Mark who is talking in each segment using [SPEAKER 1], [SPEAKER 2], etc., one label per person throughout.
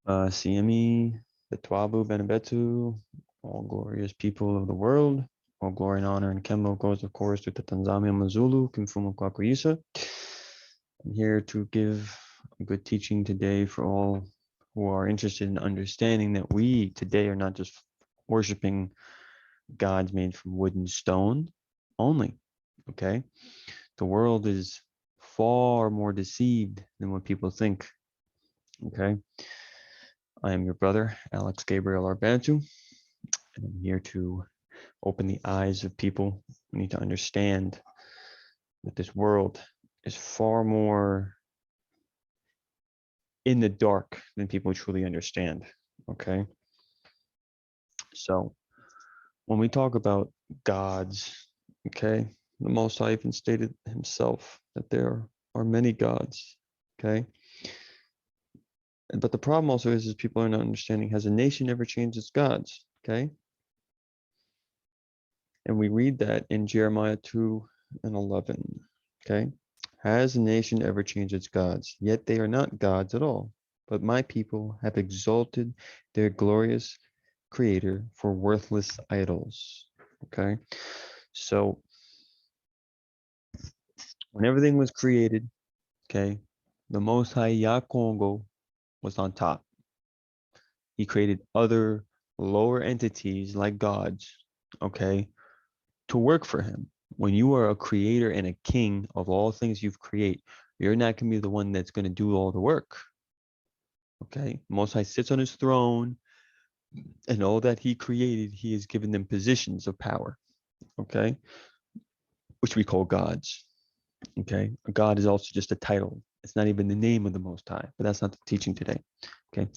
[SPEAKER 1] Siemi, Betwabu, Benebetu, all glorious people of the world. All glory and honor and kemo goes, of course, to the Tanzania Mazulu, Kimfumo Kwakuisa. I'm here to give a good teaching today for all who are interested in understanding that we today are not just worshiping gods made from wood and stone only, okay? The world is far more deceived than what people think, okay? I am your brother, Alex Gabriel Arbantu, and I'm here to open the eyes of people who need to understand that this world is far more in the dark than people truly understand, okay? So when we talk about gods, okay, the Most High even stated himself that there are many gods, okay? But the problem also is people are not understanding, has a nation ever changed its gods, okay? And we read that in Jeremiah 2:11, okay? Has a nation ever changed its gods? Yet they are not gods at all, but my people have exalted their glorious creator for worthless idols, okay? So when everything was created, okay, the Most High Yah Kongo was on top. He created other lower entities like gods, okay, to work for him. When you are a creator and a king of all things you've created, you're not going to be the one that's going to do all the work. Okay. Most High sits on his throne, and all that he created, he has given them positions of power. Okay. Which we call gods. Okay. A god is also just a title. It's not even the name of the Most High, but that's not the teaching today. Okay.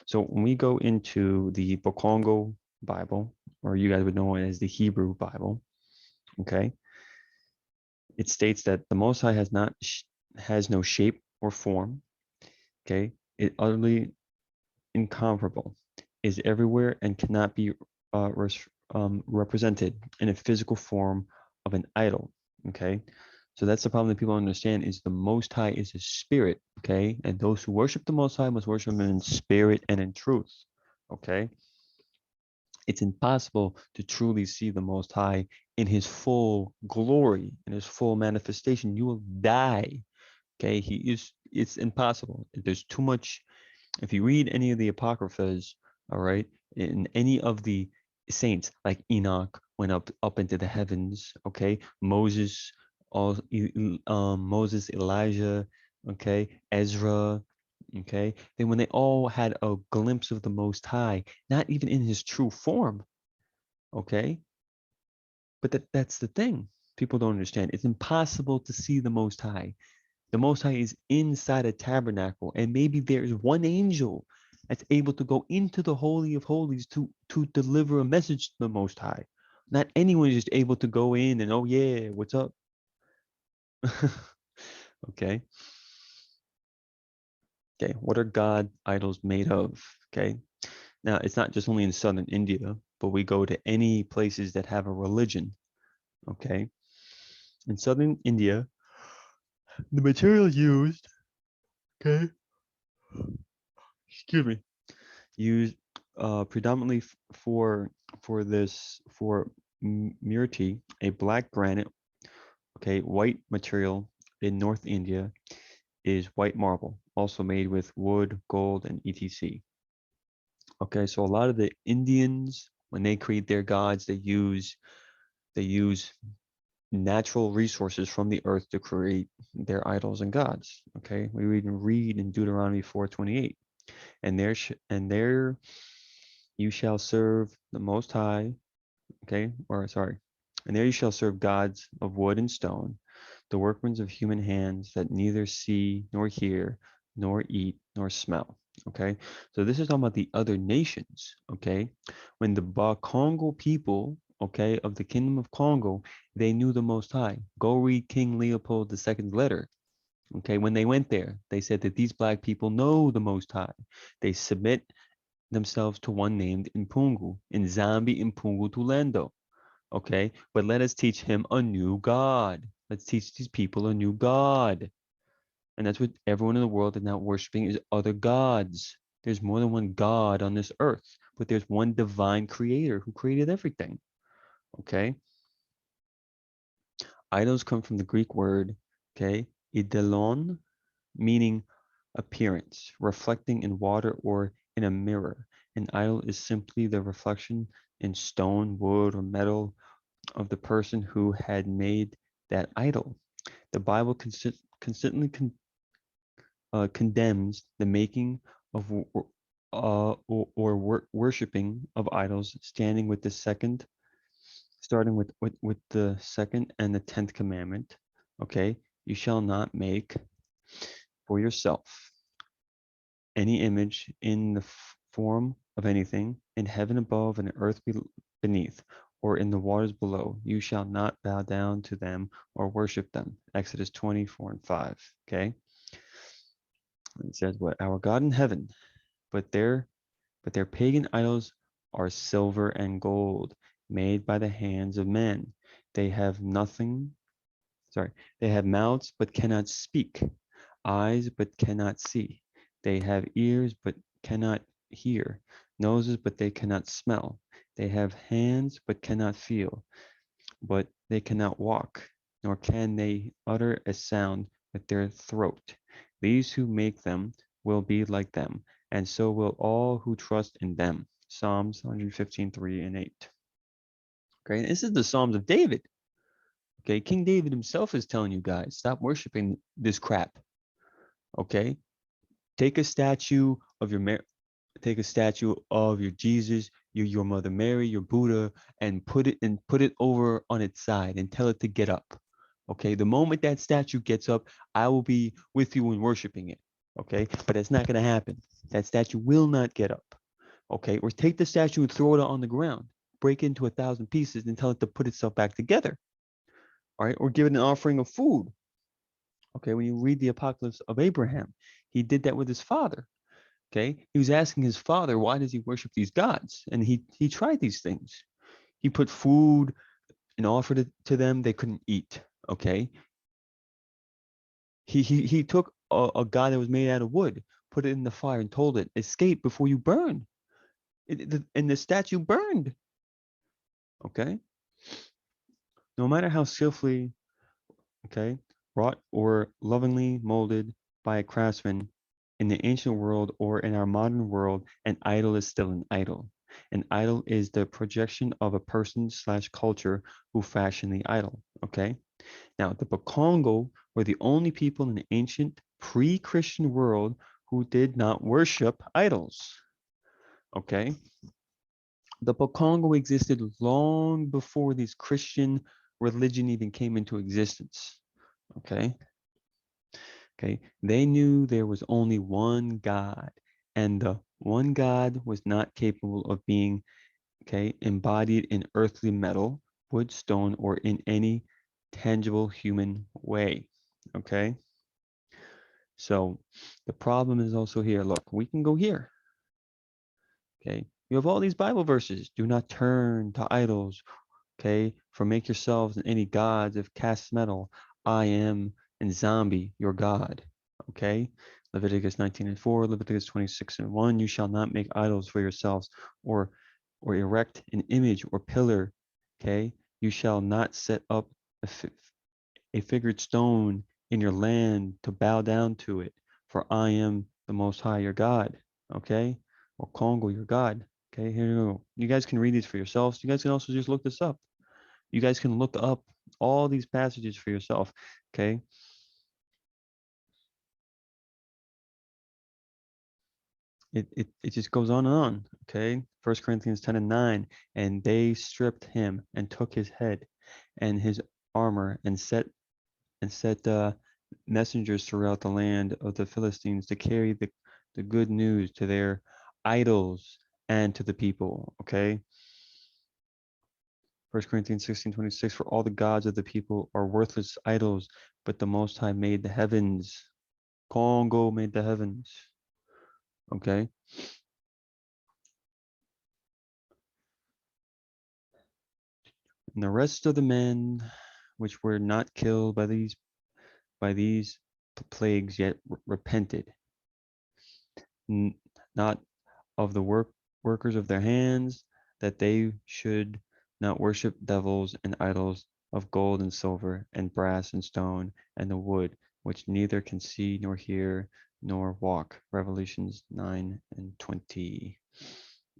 [SPEAKER 1] So when we go into the Bokongo Bible, or you guys would know it as the Hebrew Bible, okay, it states that the Most High has no shape or form. Okay, it utterly incomparable, is everywhere and cannot be represented in a physical form of an idol. Okay, so that's the problem that people understand is the Most High is a spirit. Okay, and those who worship the Most High must worship Him in spirit and in truth. Okay, it's impossible to truly see the Most High in His full glory, in His full manifestation. You will die. Okay, it's impossible. There's too much. If you read any of the apocryphas, all right, in any of the saints, like Enoch went up into the heavens, okay, Moses, Elijah, okay, Ezra, okay, then when they all had a glimpse of the Most High, not even in his true form, okay, but that's the thing. People don't understand. It's impossible to see the Most High. The Most High is inside a tabernacle, and maybe there is one angel that's able to go into the Holy of Holies to deliver a message to the Most High. Not anyone is just able to go in and, oh, yeah, what's up? Okay. Okay. What are God idols made of? Okay. Now, it's not just only in southern India, but we go to any places that have a religion. Okay. In southern India, the material used, okay, excuse me, used predominantly for murti, a black granite, okay, white material in North India is white marble, also made with wood, gold, and etc. Okay, so a lot of the Indians, when they create their gods, they use natural resources from the earth to create their idols and gods. Okay, we even read in Deuteronomy 4:28, and there you shall serve the Most High. Okay, or sorry, and there you shall serve gods of wood and stone, the workmen of human hands that neither see nor hear nor eat nor smell. Okay, so this is talking about the other nations. Okay, when the Bakongo people, okay, of the kingdom of Congo, they knew the Most High. Go read King Leopold II's letter. Okay, when they went there, they said that these black people know the Most High. They submit themselves to one named Impungu, in Zambi Impungu Tulendo. Okay, but let us teach him a new God. Let's teach these people a new God. And that's what everyone in the world is now worshiping is other gods. There's more than one God on this earth, but there's one divine creator who created everything. Okay. Idols come from the Greek word, okay, idelon, meaning appearance, reflecting in water or in a mirror. An idol is simply the reflection in stone, wood, or metal of the person who had made that idol. The Bible consistently condemns the making of worshiping of idols, starting with the second and the 10th commandment. Okay, you shall not make for yourself any image in the form of anything in heaven above and earth beneath, or in the waters below. You shall not bow down to them or worship them. Exodus 24:5. Okay. It says what? Our God in heaven, but their pagan idols are silver and gold, made by the hands of men. They have nothing, sorry, they have mouths but cannot speak, eyes but cannot see. They have ears but cannot hear, noses but they cannot smell. They have hands but cannot feel, but they cannot walk, nor can they utter a sound with their throat. These who make them will be like them, and so will all who trust in them. Psalms 115:3 and 8. Okay, this is the Psalms of David. Okay, King David himself is telling you guys, stop worshiping this crap. Okay, take a statue of your Jesus, your Mother Mary, your Buddha, and put it over on its side and tell it to get up. Okay, the moment that statue gets up, I will be with you in worshiping it. Okay, but it's not going to happen. That statue will not get up. Okay, or take the statue and throw it on the ground, break it into 1,000 pieces, and tell it to put itself back together. All right, or give it an offering of food. Okay, when you read the Apocalypse of Abraham, he did that with his father. Okay, he was asking his father, why does he worship these gods? And he tried these things. He put food and offered it to them. They couldn't eat. Okay, he took a god that was made out of wood, put it in the fire, and told it, escape before you burn. And the statue burned. Okay, no matter how skillfully, okay, wrought or lovingly molded by a craftsman in the ancient world or in our modern world, an idol is still an idol. An idol is the projection of a person slash culture who fashioned the idol. Okay. Now, the Bakongo were the only people in the ancient pre-Christian world who did not worship idols. Okay. The Bakongo existed long before this Christian religion even came into existence. Okay. Okay. They knew there was only one God, and the one God was not capable of being, okay, embodied in earthly metal, wood, stone, or in any tangible human way. Okay. So the problem is also here. Look, we can go here. Okay. You have all these Bible verses. Do not turn to idols. Okay. For make yourselves any gods of cast metal. I am and zombie your God. Okay. Leviticus 19:4, Leviticus 26:1. You shall not make idols for yourselves or erect an image or pillar. Okay. You shall not set up a figured stone in your land to bow down to it, for I am the Most High your God. Okay, or Congo your God. Okay, here you go. You guys can read these for yourselves. You guys can also just look this up. You guys can look up all these passages for yourself. Okay. It just goes on and on. Okay. 1 Corinthians 10:9. And they stripped him and took his head and his armor and set messengers throughout the land of the Philistines to carry the good news to their idols and to the people. Okay. 1 Corinthians 16:26, for all the gods of the people are worthless idols, but the Most High made the heavens. Congo made the heavens. Okay. And the rest of the men which were not killed by these plagues yet repented, not of the workers of their hands, that they should not worship devils and idols of gold and silver and brass and stone and the wood, which neither can see nor hear nor walk. Revelations 9 and 20.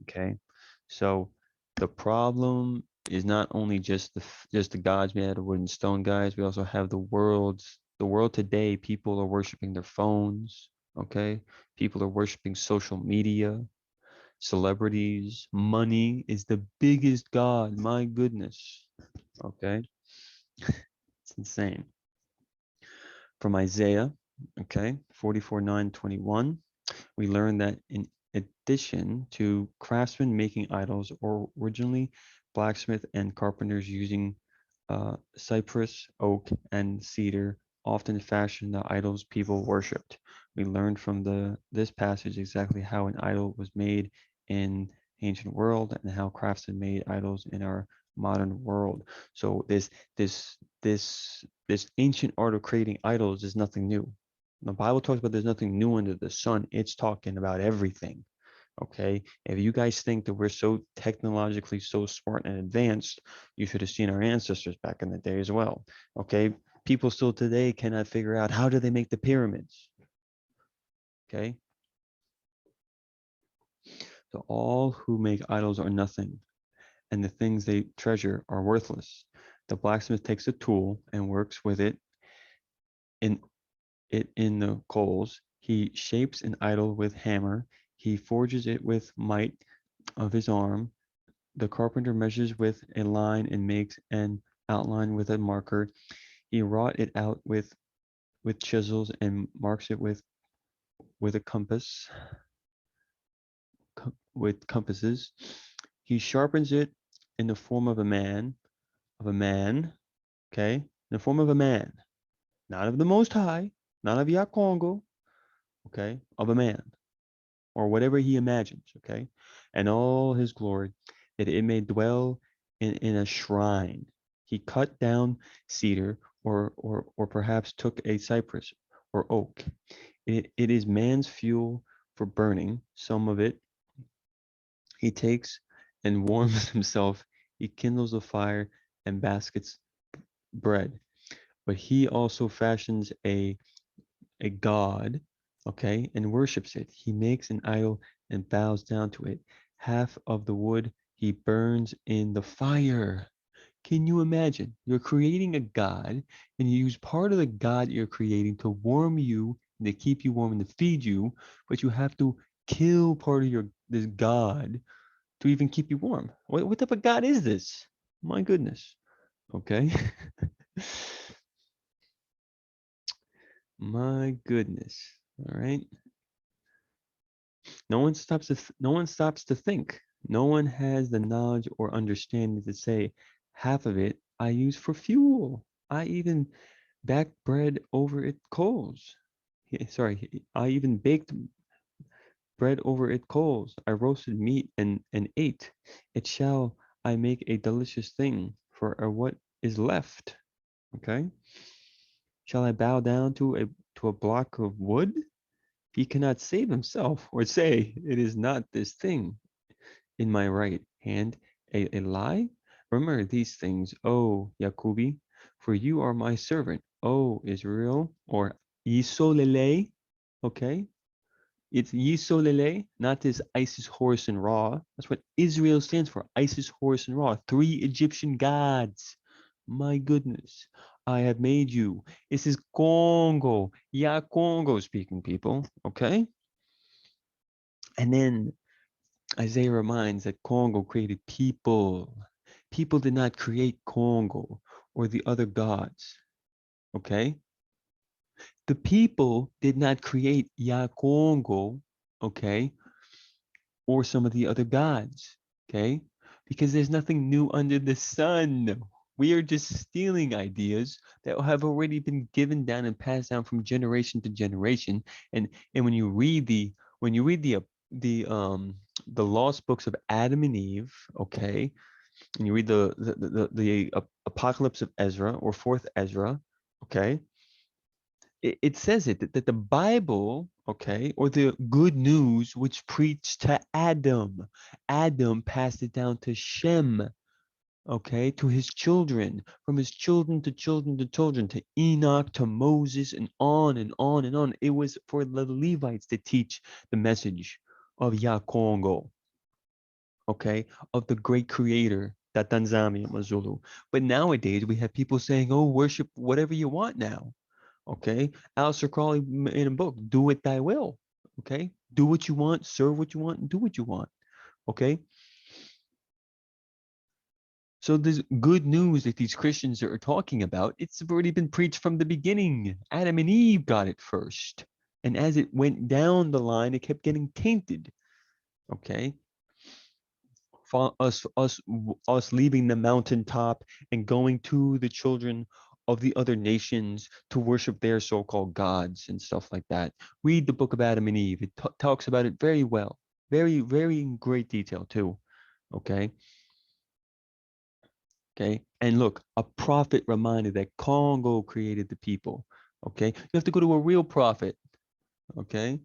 [SPEAKER 1] Okay, so the problem is not only just the gods made out of wood and stone, guys. We also have the world today. People are worshiping their phones. Okay, people are worshiping social media, celebrities. Money is the biggest god. My goodness. Okay, it's insane. From Isaiah, okay, 44:9-21. We learn that in addition to craftsmen making idols, or originally blacksmith and carpenters using cypress, oak, and cedar often fashioned the idols people worshipped. We learned from this passage exactly how an idol was made in ancient world and how craftsmen made idols in our modern world. So this ancient art of creating idols is nothing new. The Bible talks about there's nothing new under the sun. It's talking about everything. Okay. If you guys think that we're so technologically so smart and advanced, you should have seen our ancestors back in the day as well. Okay. People still today cannot figure out how do they make the pyramids. Okay. So all who make idols are nothing, and the things they treasure are worthless. The blacksmith takes a tool and works with in it in the coals. He shapes an idol with hammer. He forges it with might of his arm. The carpenter measures with a line and makes an outline with a marker. He wrought it out with chisels and marks it with a compass, with compasses. He sharpens it in the form of a man, okay? In the form of a man, not of the Most High, not of Yakongo, okay? Of a man, or whatever he imagines, okay? And all his glory, that it may dwell in a shrine. He cut down cedar, or perhaps took a cypress or oak. It is man's fuel for burning. Some of it he takes and warms himself. He kindles a fire and baskets bread. But he also fashions a god, okay, and worships it. He makes an idol and bows down to it. Half of the wood he burns in the fire. Can you imagine? You're creating a god, and you use part of the god you're creating to warm you, and to keep you warm, and to feed you, but you have to kill part of your this god to even keep you warm. What type of god is this? My goodness. Okay. My goodness. All right. No one stops to think. No one has the knowledge or understanding to say half of it I use for fuel. I even back bread over it coals. Sorry, I even baked bread over it coals. I roasted meat and ate. It shall I make a delicious thing for what is left. Okay. Shall I bow down to a block of wood? He cannot save himself or say, it is not this thing in my right hand a lie? Remember these things, O Yakubi, for you are my servant, O Israel, or Yisolele, okay? It's Yisolele, not this Isis, Horus, and Ra. That's what Israel stands for, Isis, Horus, and Ra, three Egyptian gods. My goodness, I have made you. This is Congo, yeah, Congo speaking people, okay? And then Isaiah reminds that Congo created people. People did not create Congo or the other gods. Okay? The people did not create Congo, okay, or some of the other gods. Okay? Because there's nothing new under the sun. We are just stealing ideas that have already been given down and passed down from generation to generation. And when you read the lost books of Adam and Eve, okay, and you read the Apocalypse of Ezra or Fourth Ezra, okay, it says that the Bible, okay, or the good news which preached to Adam. Adam passed it down to Shem, okay, to his children, from his children to children to children, to Enoch, to Moses, and on and on and on. It was for the Levites to teach the message of Yakongo, okay, of the great creator, Tatanzami Mazulu. But nowadays we have people saying, oh, worship whatever you want now. Okay. Alistair Crowley in a book, Do It Thy Will. Okay. Do what you want, serve what you want, and do what you want. Okay. So this good news that these Christians are talking about, it's already been preached from the beginning. Adam and Eve got it first. And as it went down the line, it kept getting tainted. Okay. For us leaving the mountaintop and going to the children of the other nations to worship their so-called gods and stuff like that. Read the book of Adam and Eve. It talks about it very well, very, very in great detail too. Okay. Okay. And look, a prophet reminded that Congo created the people. Okay. You have to go to a real prophet. Okay.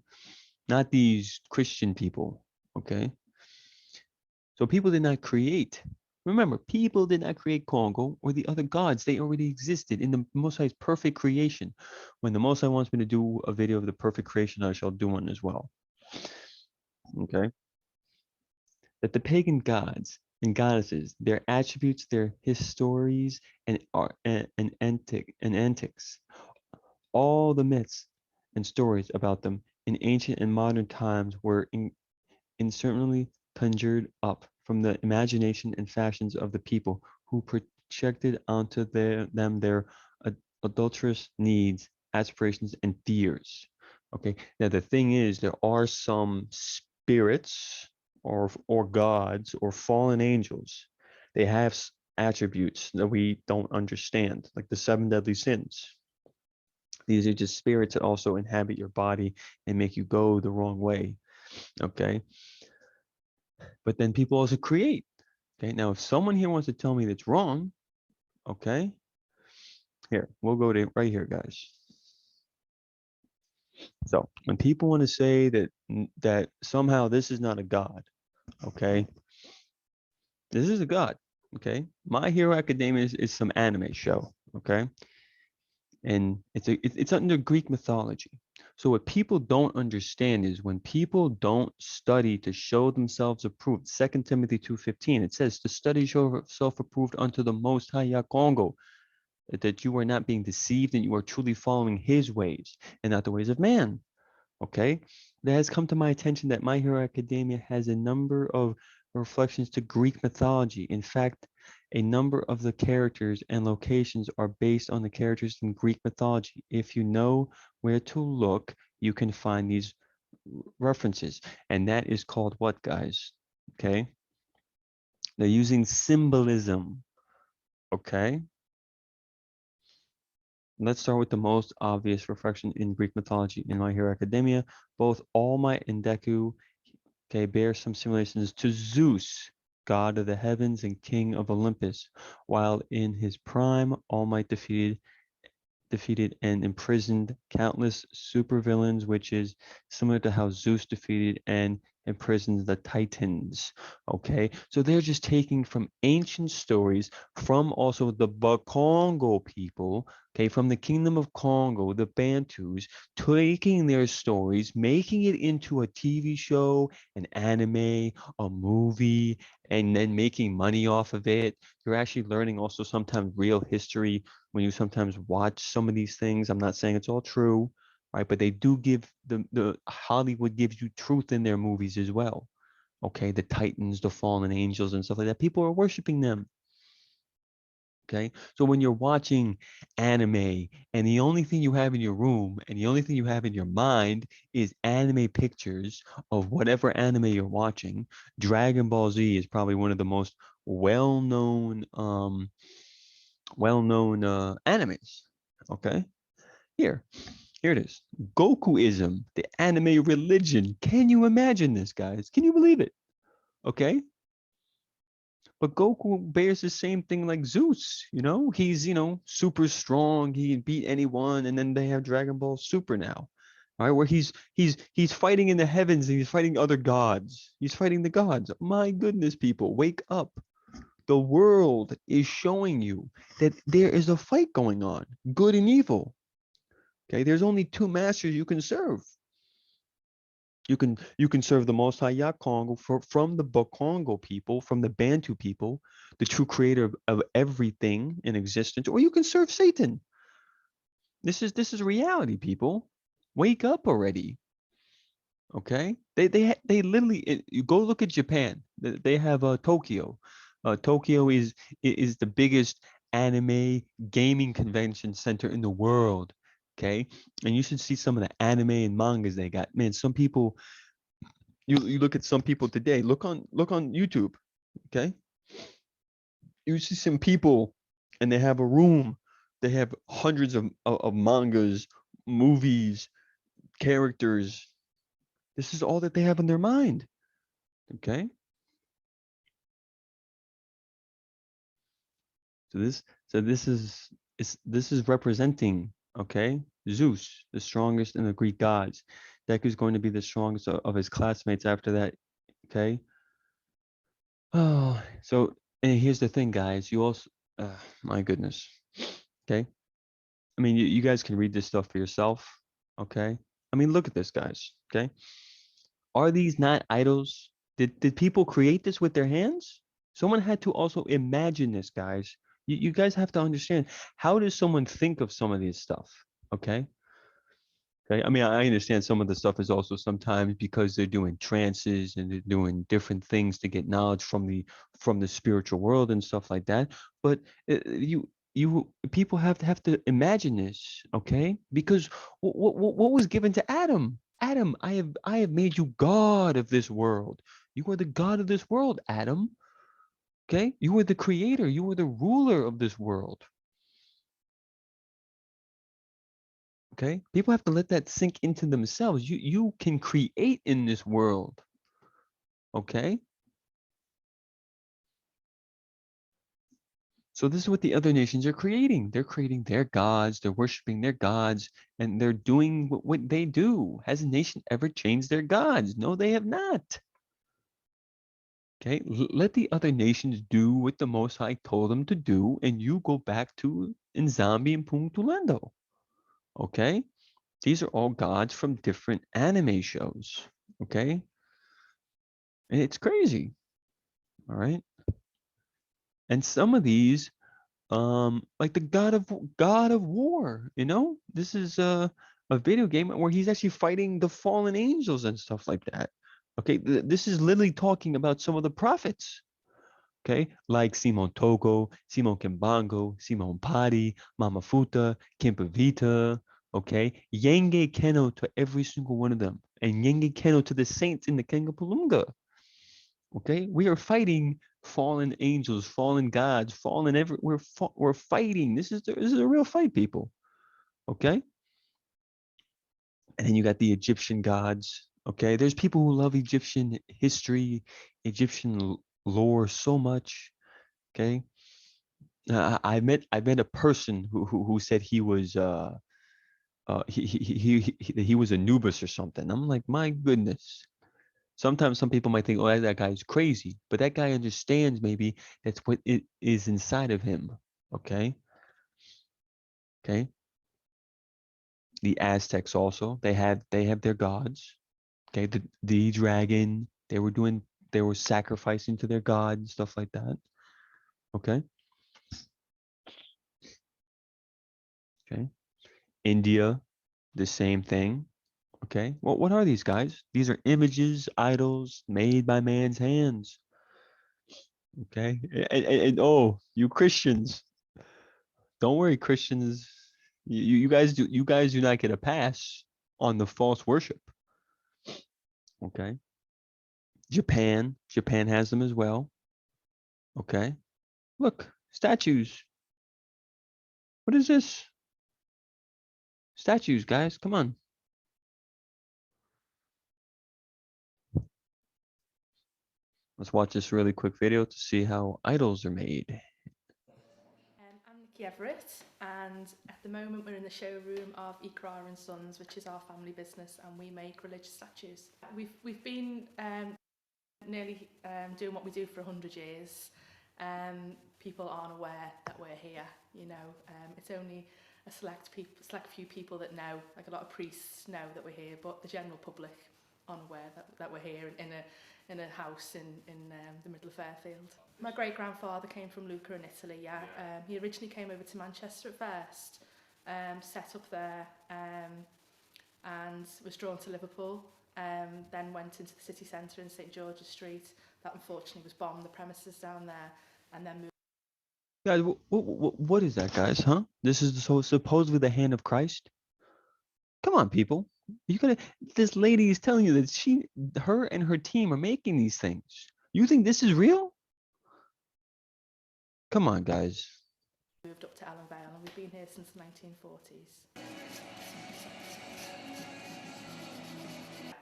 [SPEAKER 1] Not these Christian people. Okay. So people did not create. Remember, people did not create Congo or the other gods. They already existed in the Most High's perfect creation. When the Most High wants me to do a video of the perfect creation, I shall do one as well. Okay. That the pagan gods and goddesses, their attributes, their histories, and antics, all the myths and stories about them in ancient and modern times were certainly conjured up from the imagination and fashions of the people who projected onto them their adulterous needs, aspirations, and fears. Okay, now the thing is, there are some spirits or gods or fallen angels. They have attributes that we don't understand, like the seven deadly sins. These are just spirits that also inhabit your body and make you go the wrong way. Okay. But then people also create. Okay. Now, if someone here wants to tell me that's wrong, okay, here, we'll go to right here, guys. So when people want to say that somehow this is not a god, okay, this is a god, okay. My Hero Academia is some anime show, okay, and it's under Greek mythology. So what people don't understand is when people don't study to show themselves approved. 2 Timothy 2:15, it says to study show yourself approved unto the Most High Yakongo, that you are not being deceived and you are truly following His ways and not the ways of man. Okay, that has come to my attention that My Hero Academia has a number of reflections to Greek mythology. In fact, a number of the characters and locations are based on the characters in Greek mythology. If you know where to look, you can find these references. And that is called what, guys? Okay. They're using symbolism. Okay. Let's start with the most obvious reflection in Greek mythology in My Hero Academia. Both All Might and Deku, okay, bear some similarities to Zeus, god of the heavens and king of Olympus. While in his prime, All Might defeated and imprisoned countless supervillains, which is similar to how Zeus defeated and imprisoned the Titans. Okay, so they're just taking from ancient stories from also the Bakongo people, okay, from the kingdom of Congo, the Bantus, taking their stories, making it into a TV show, an anime, a movie, and then making money off of it. You're actually learning also sometimes real history when you sometimes watch some of these things. I'm not saying it's all true, right? But they do give the Hollywood gives you truth in their movies as well. Okay, the Titans, the fallen angels, and stuff like that. People are worshiping them. Okay, so when you're watching anime and the only thing you have in your room and the only thing you have in your mind is anime pictures of whatever anime you're watching, Dragon Ball Z is probably one of the most well-known animes. Okay, here it is. Gokuism, the anime religion. Can you imagine this, guys? Can you believe it? Okay, but Goku bears the same thing like Zeus. He's super strong. He can beat anyone, and then they have Dragon Ball Super now. All right, where he's fighting in the heavens and he's fighting other gods. He's fighting the gods. My goodness, people, wake up. The world is showing you that there is a fight going on, good and evil. Okay, there's only two masters you can serve. You can serve the Most High Yah Congo from the Bakongo people, from the Bantu people, the true creator of everything in existence, or you can serve Satan. This is reality, people. Wake up already. Okay, they literally you go look at Japan. They have Tokyo. Tokyo is the biggest anime gaming convention center in the world. Okay, and you should see some of the anime and mangas they got. Man, some people you look at some people today. Look on YouTube. Okay, you see some people, and they have a room. They have hundreds of mangas, movies, characters. This is all that they have in their mind. Okay. So this is representing, okay, Zeus, the strongest in the Greek gods. Deku is going to be the strongest of his classmates after that. Okay. Oh, so and here's the thing, guys. You also, my goodness. Okay. I mean, you guys can read this stuff for yourself. Okay. I mean, look at this, guys. Okay. Are these not idols? Did people create this with their hands? Someone had to also imagine this, guys. You guys have to understand, how does someone think of some of these stuff? Okay. Okay. I mean, I understand some of the stuff is also sometimes because they're doing trances and they're doing different things to get knowledge from the spiritual world and stuff like that. But you people have to imagine this, okay? Because what was given to Adam? Adam, I have made you God of this world. You are the God of this world, Adam. Okay? You were the creator. You were the ruler of this world. Okay? People have to let that sink into themselves. You can create in this world. Okay? So this is what the other nations are creating. They're creating their gods, they're worshiping their gods, and they're doing what they do. Has a nation ever changed their gods? No, they have not. Okay, let the other nations do what the Most High told them to do, and you go back to Nzambi and Punctuando. Okay, these are all gods from different anime shows. Okay, and it's crazy. All right, and some of these, like the God of War. This is a video game where he's actually fighting the fallen angels and stuff like that. Okay, this is literally talking about some of the prophets. Okay, like Simon Togo, Simon Kimbango, Simon Padi, Mama Futa, Kimpavita. Okay, Yenge Keno to every single one of them, and Yenge Keno to the saints in the Kengapalunga. Okay, we are fighting fallen angels, fallen gods, fallen we're fighting. This is a real fight, people. Okay, and then you got the Egyptian gods. Okay, there's people who love Egyptian history, Egyptian lore so much. Okay, I met a person who said he was he was Anubis or something. I'm like, my goodness. Sometimes some people might think, oh, that guy's crazy, but that guy understands maybe that's what it is inside of him. Okay. Okay. The Aztecs also, they have their gods. Okay. The dragon, they were sacrificing to their god and stuff like that. Okay. Okay. India, the same thing. Okay. What are these guys? These are images, idols made by man's hands. Okay. Oh, you Christians, don't worry, Christians. You guys do not get a pass on the false worship. Okay. Japan has them as well. Okay. Look, statues. What is this? Statues, guys. Come on. Let's watch this really quick video to see how idols are made.
[SPEAKER 2] And I'm Nikki Everett. And at the moment we're in the showroom of Ikrar and Sons, which is our family business, and we make religious statues. We've been nearly doing what we do for 100 years. People aren't aware that we're here, you know. It's only a select few people that know, like a lot of priests know that we're here, but the general public aren't aware that we're here in a house in the middle of Fairfield. My great-grandfather came from Lucca in Italy, yeah. He originally came over to Manchester at first, set up there, and was drawn to Liverpool. Then went into the city centre in St George's Street. That unfortunately was bombed, the premises down there, and then moved.
[SPEAKER 1] Guys, what is that, guys? Huh? This is so supposedly the hand of Christ. Come on, people. You gotta. This lady is telling you that her and her team are making these things. You think this is real? Come on, guys.
[SPEAKER 2] Moved up to Allen Vale, and we've been here since the 1940s.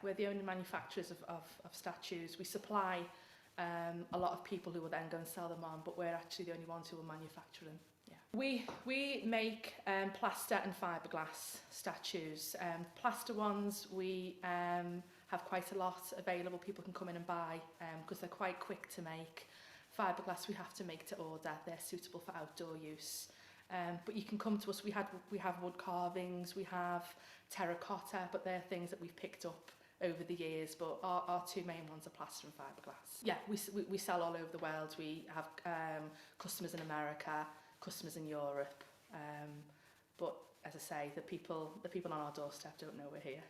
[SPEAKER 2] We're the only manufacturers of statues. We supply a lot of people who will then go and sell them on, but we're actually the only ones who will manufacture them. Yeah. We make plaster and fiberglass statues. Plaster ones we have quite a lot available. People can come in and buy because they're quite quick to make. Fiberglass we have to make to order. They're suitable for outdoor use. But you can come to us. We have wood carvings, we have terracotta, but they're things that we've picked up over the years, but our two main ones are plaster and fiberglass. Yeah, we sell all over the world. We have customers in America, customers in Europe, but as I say, the people on our doorstep don't know we're here.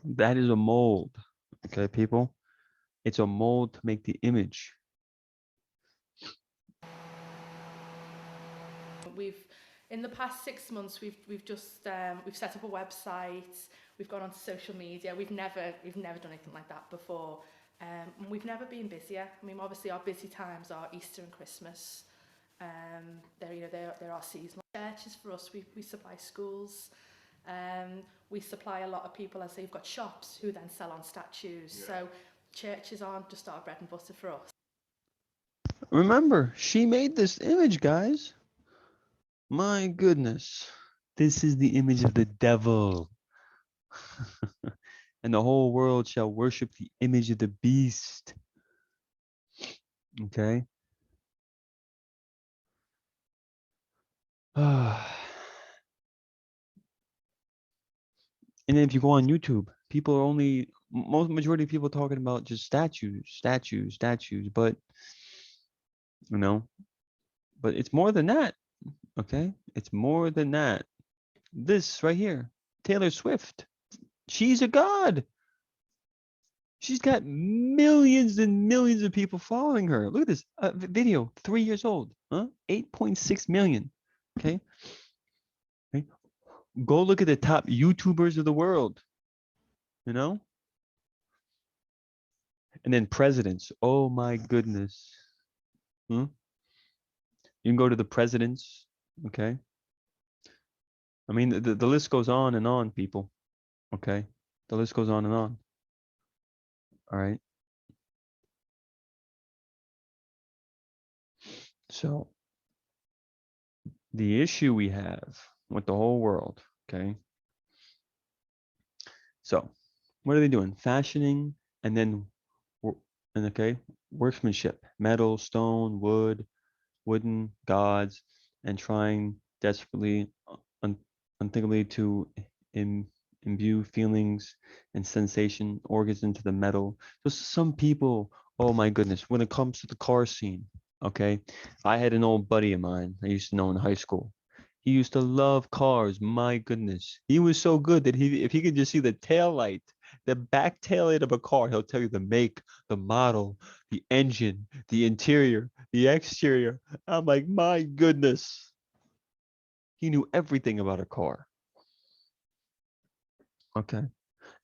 [SPEAKER 1] That is a mold, okay, people. It's a mold to make the image.
[SPEAKER 2] In the past 6 months, we've just we've set up a website. We've gone onto social media. We've never done anything like that before. And we've never been busier. I mean, obviously our busy times are Easter and Christmas. They're our seasonal churches for us. We supply schools. We supply a lot of people. As I say, we've got shops who then sell on statues. Yeah. So churches aren't just our bread and butter for us.
[SPEAKER 1] Remember, she made this image, guys. My goodness. This is the image of the devil. And the whole world shall worship the image of the beast. Okay. And then if you go on YouTube, people are majority of people talking about just statues, but but it's more than that. Okay. It's more than that. This right here, Taylor Swift. She's a god. She's got millions and millions of people following her. Look at this video, 3 years old, huh? 8.6 million. Okay. Go look at the top YouTubers of the world, And then presidents. Oh my goodness. You can go to the presidents. Okay. I mean, the list goes on and on, people. Okay. The list goes on and on. All right. So the issue we have with the whole world, okay? So what are they doing? Fashioning and then, workmanship, metal, stone, wood, wooden gods, and trying desperately, unthinkably to imbue feelings and sensation organs into the metal. So some people, oh my goodness, when it comes to the car scene, okay, I had an old buddy of mine I used to know in high school. He used to love cars. My goodness, he was so good that if he could just see the tail light, the back tail light of a car, he'll tell you the make, the model, the engine, the interior, the exterior. I'm like, my goodness, he knew everything about a car. Okay.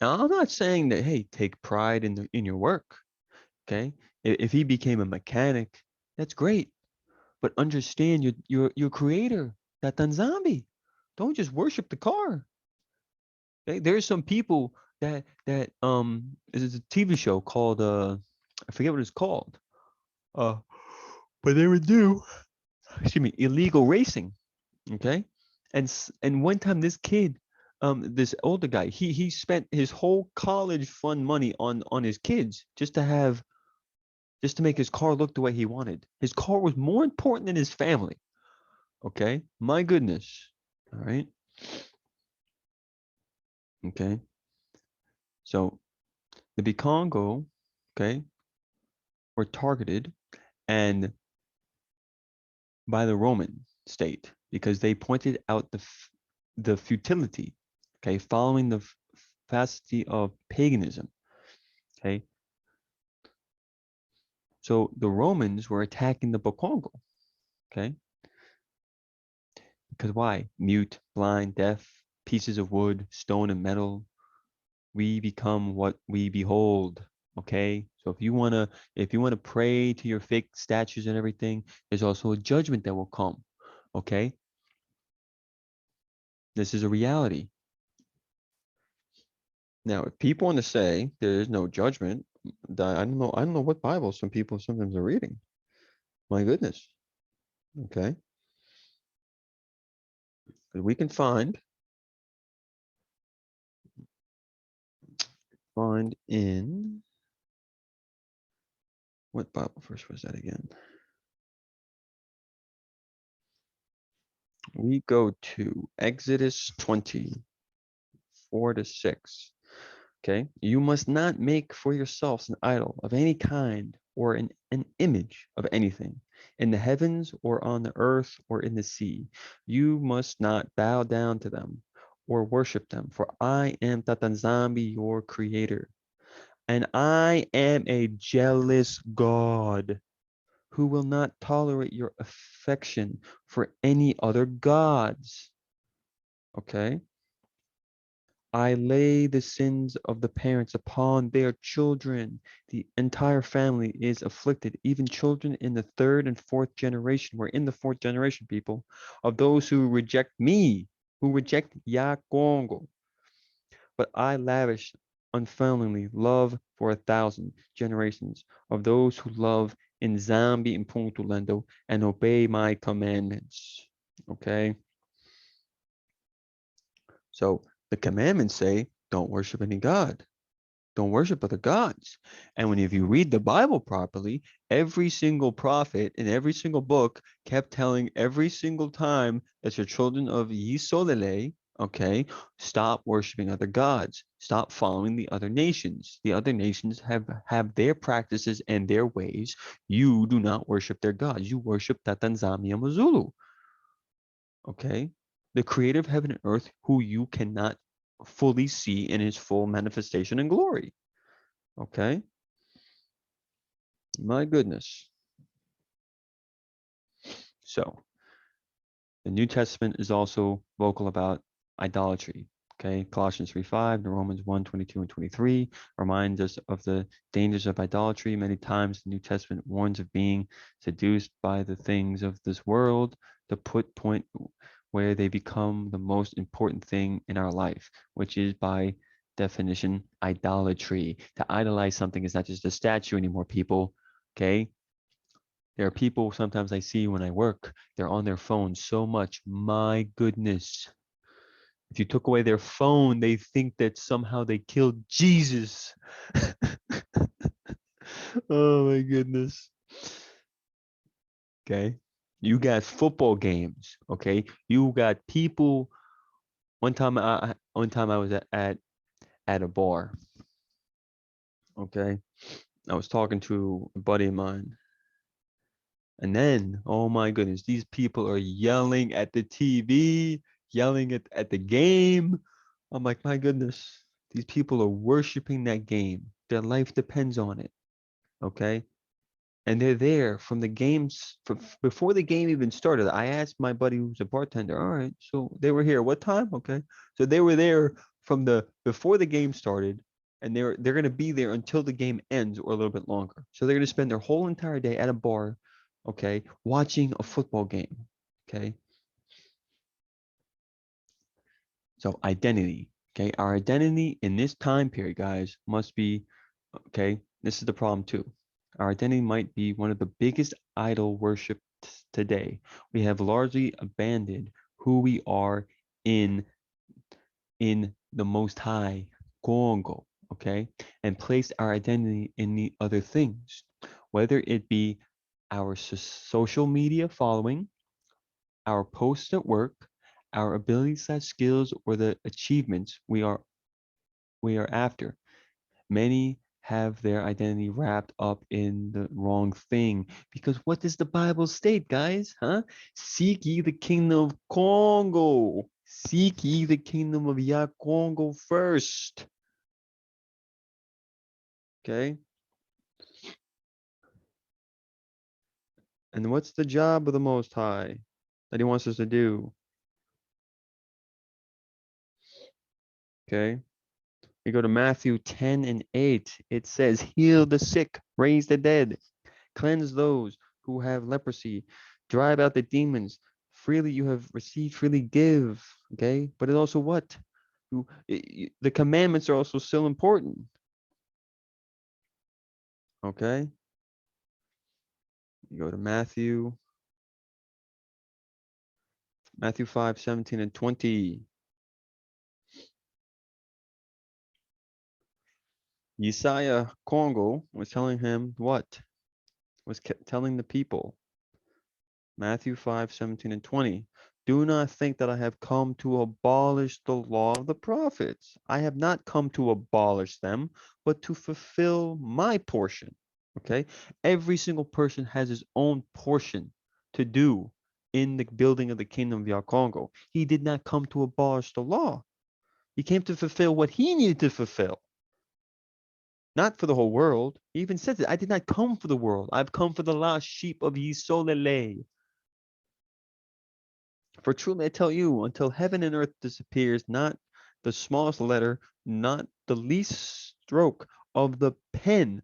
[SPEAKER 1] Now I'm not saying that, hey, take pride in your work. Okay. If he became a mechanic, that's great. But understand your creator, that Tanzambi. Don't just worship the car. Okay? There's some people that is a TV show called I forget what it's called. But they would do excuse me, illegal racing. Okay, and one time this kid, this older guy, he spent his whole college fund money on his kids just to make his car look the way he wanted. His car was more important than his family. Okay, my goodness. All right. Okay, so the Bikongo, okay, were targeted and by the Roman state because they pointed out the futility, okay, following the facility of paganism. Okay, so the Romans were attacking the Bikongo. Okay, because why? Mute, blind, deaf, pieces of wood, stone, and metal. We become what we behold. Okay, so if you wanna pray to your fake statues and everything, there's also a judgment that will come. Okay, this is a reality. Now, if people want to say there is no judgment, I don't know what Bible some people sometimes are reading. My goodness. Okay. But we can find in what Bible verse was that again? We go to Exodus 20:4-6. Okay. You must not make for yourselves an idol of any kind or an image of anything in the heavens or on the earth or in the sea. You must not bow down to them or worship them, for I am Tatanzambi, your creator. And I am a jealous God who will not tolerate your affection for any other gods. Okay. I lay the sins of the parents upon their children. The entire family is afflicted, even children in the third and fourth generation. We're in the fourth generation, people, of those who reject me, who reject Yakongo. But I lavish unfailingly love for 1,000 generations of those who love in Zambi and Puntulendo and obey my commandments. Okay? So the commandments say, don't worship any God. Don't worship other gods. And if you read the Bible properly, every single prophet in every single book kept telling every single time that your children of Yisolele, okay, stop worshiping other gods. Stop following the other nations. The other nations have their practices and their ways. You do not worship their gods. You worship Tatanzami Amazulu. Okay? The creator of heaven and earth, who you cannot fully see in his full manifestation and glory. Okay? My goodness. So, the New Testament is also vocal about idolatry. Okay, Colossians 3:5, Romans 1:22 and 23 reminds us of the dangers of idolatry. Many times the New Testament warns of being seduced by the things of this world, the point where they become the most important thing in our life, which is by definition idolatry. To idolize something is not just a statue anymore, people. Okay, there are people sometimes I see when I work, they're on their phone so much. My goodness. If you took away their phone, they think that somehow they killed Jesus. Oh my goodness. Okay. You got football games. Okay. You got people. One time I was at a bar. Okay. I was talking to a buddy of mine. And then, oh my goodness, these people are yelling at the TV, yelling at the game. I'm like, my goodness, these people are worshiping that game. Their life depends on it. Okay. And they're there from the games before the game even started. I asked my buddy who's a bartender, all right, so they were here. What time? Okay. So they were there from the before the game started, and they're gonna be there until the game ends or a little bit longer. So they're gonna spend their whole entire day at a bar, okay, watching a football game. Okay. So identity. Okay. Our identity in this time period, guys, must be okay. This is the problem too. Our identity might be one of the biggest idol worship today. We have largely abandoned who we are in the Most High, Congo, okay, and placed our identity in the other things, whether it be our social media following, our posts at work, our abilities slash skills, or the achievements we are after. Many have their identity wrapped up in the wrong thing. Because what does the Bible state, guys? Huh? Seek ye the kingdom of Congo. Seek ye the kingdom of Yah Congo first. Okay? And what's the job of the Most High that He wants us to do? Okay? We go to Matthew 10 and 8. It says, heal the sick, raise the dead, cleanse those who have leprosy, drive out the demons. Freely you have received, freely give. Okay? But it also what? The commandments are also still important. Okay? You go to Matthew 5, 17 and 20. Yesaya Congo was telling him what? Was telling the people. Matthew 5, 17 and 20. Do not think that I have come to abolish the law of the prophets. I have not come to abolish them, but to fulfill my portion. Okay? Every single person has his own portion to do in the building of the kingdom of Yah Congo. He did not come to abolish the law. He came to fulfill what he needed to fulfill, not for the whole world. He even says it. I did not come for the world. I've come for the lost sheep of Yisolele. For truly I tell you, until heaven and earth disappears, not the smallest letter, not the least stroke of the pen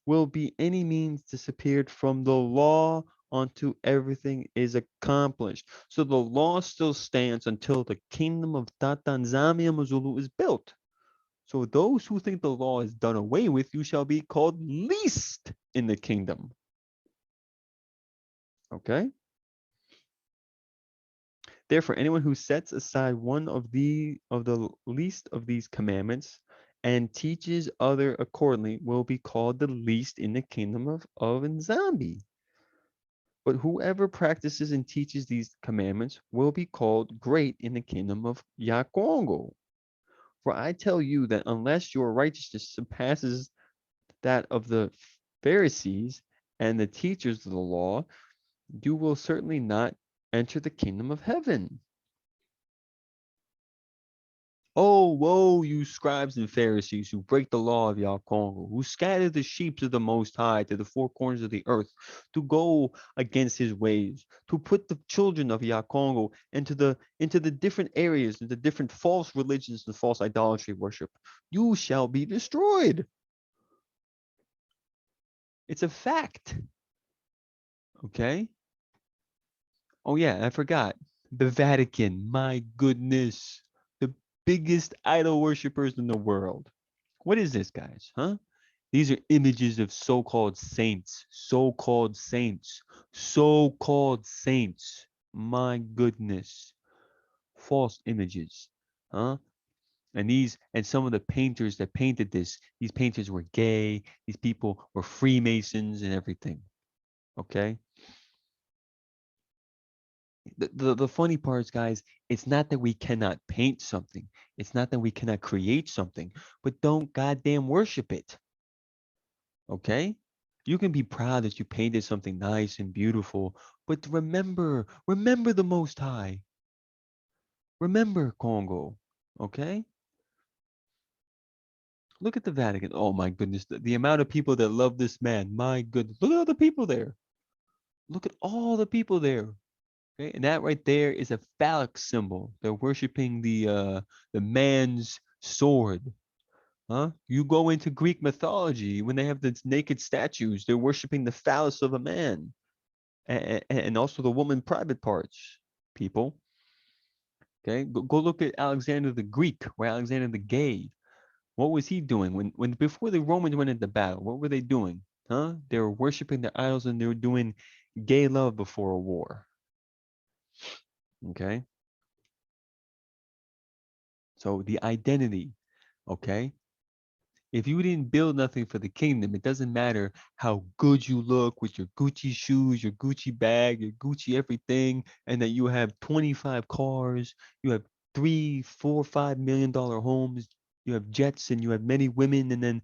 [SPEAKER 1] will be any means disappeared from the law until everything is accomplished. So the law still stands until the kingdom of Tatanzania Mazulu is built. So those who think the law is done away with, you shall be called least in the kingdom. Okay? Therefore, anyone who sets aside one of the least of these commandments and teaches other accordingly will be called the least in the kingdom of Nzambi. But whoever practices and teaches these commandments will be called great in the kingdom of Yakongo. For I tell you that unless your righteousness surpasses that of the Pharisees and the teachers of the law, you will certainly not enter the kingdom of heaven. Oh, woe, you scribes and Pharisees who break the law of Yah Congo, who scatter the sheep of the Most High to the four corners of the earth, to go against his ways, to put the children of Yah Congo into the different areas, into different false religions and false idolatry worship. You shall be destroyed. It's a fact. Okay? Oh yeah, I forgot. The Vatican, my goodness. The biggest idol worshippers in the world. What is this, guys? Huh? These are images of so-called saints. So-called saints. So-called saints. My goodness. False images. Huh? And some of the painters that painted this, these painters were gay. These people were Freemasons and everything. Okay? The funny part is, guys, it's not that we cannot paint something. It's not that we cannot create something, but don't goddamn worship it. Okay? You can be proud that you painted something nice and beautiful, but remember the Most High. Remember Congo. Okay? Look at the Vatican. Oh my goodness, the amount of people that love this man. My goodness. Look at all the people there. Look at all the people there. Okay, and that right there is a phallic symbol. They're worshiping the man's sword. Huh? You go into Greek mythology when they have the naked statues, they're worshiping the phallus of a man, and also the woman private parts. People, okay, go look at Alexander the Greek or Alexander the Gay. What was he doing when before the Romans went into battle? What were they doing? Huh? They were worshiping their idols and they were doing Gay love before a war. Okay. So the identity. Okay. If you didn't build nothing for the kingdom, it doesn't matter how good you look with your Gucci shoes, your Gucci bag, your Gucci everything, and that you have 25 cars, you have three, four, $5 million homes, you have jets, and you have many women. And then,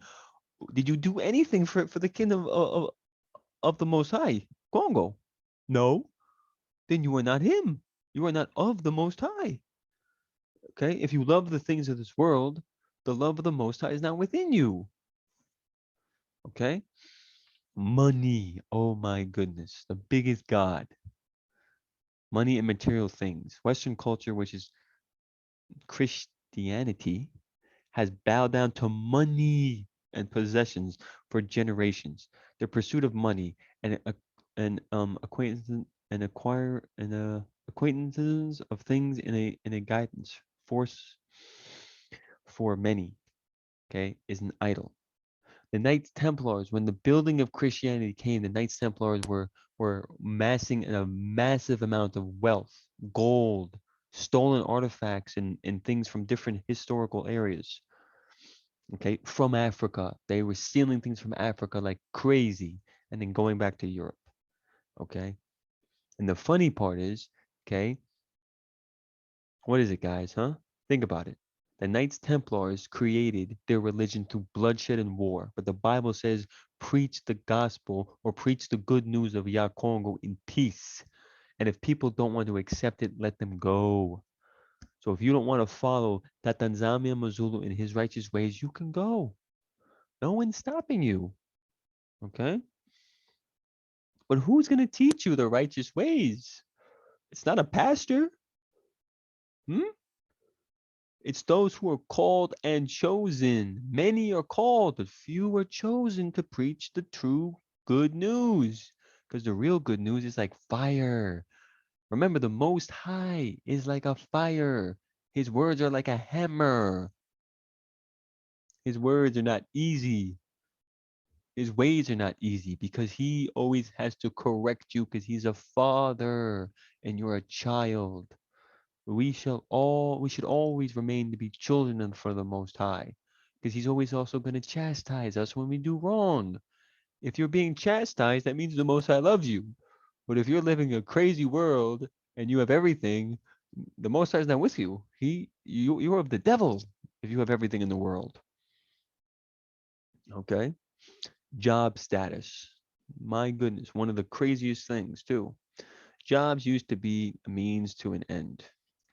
[SPEAKER 1] did you do anything for the kingdom of the Most High? Congo? No. Then you are not him. You are not of the Most High. Okay? If you love the things of this world, the love of the Most High is not within you. Okay? Money. Oh my goodness. The biggest God. Money and material things. Western culture, which is Christianity, has bowed down to money and possessions for generations. The pursuit of money and acquaintance and acquire and acquaintances of things in a guidance force for many, okay, is an idol. The Knights Templars, when the building of Christianity came, the Knights Templars were amassing a massive amount of wealth, gold, stolen artifacts, and things from different historical areas. Okay, from Africa. They were stealing things from Africa like crazy and then going back to Europe. Okay. And the funny part is, okay, what is it, guys, huh? Think about it. The Knights Templars created their religion through bloodshed and war, but the Bible says preach the gospel or preach the good news of Yah Congo in peace. And if people don't want to accept it, let them go. So if you don't want to follow Tatanzamia Mazulu in his righteous ways, you can go. No one's stopping you. Okay? But who's going to teach you the righteous ways? It's not a pastor. Hmm? It's those who are called and chosen. Many are called, but few are chosen to preach the true good news. Because the real good news is like fire. Remember, the Most High is like a fire. His words are like a hammer. His words are not easy. His ways are not easy because he always has to correct you because he's a father and you're a child. We should always remain to be children for the Most High, because He's always also going to chastise us when we do wrong. If you're being chastised, that means the Most High loves you. But if you're living a crazy world and you have everything, the Most High is not with you. You're of the devil if you have everything in the world. Okay, job status. My goodness, one of the craziest things too. Jobs used to be a means to an end.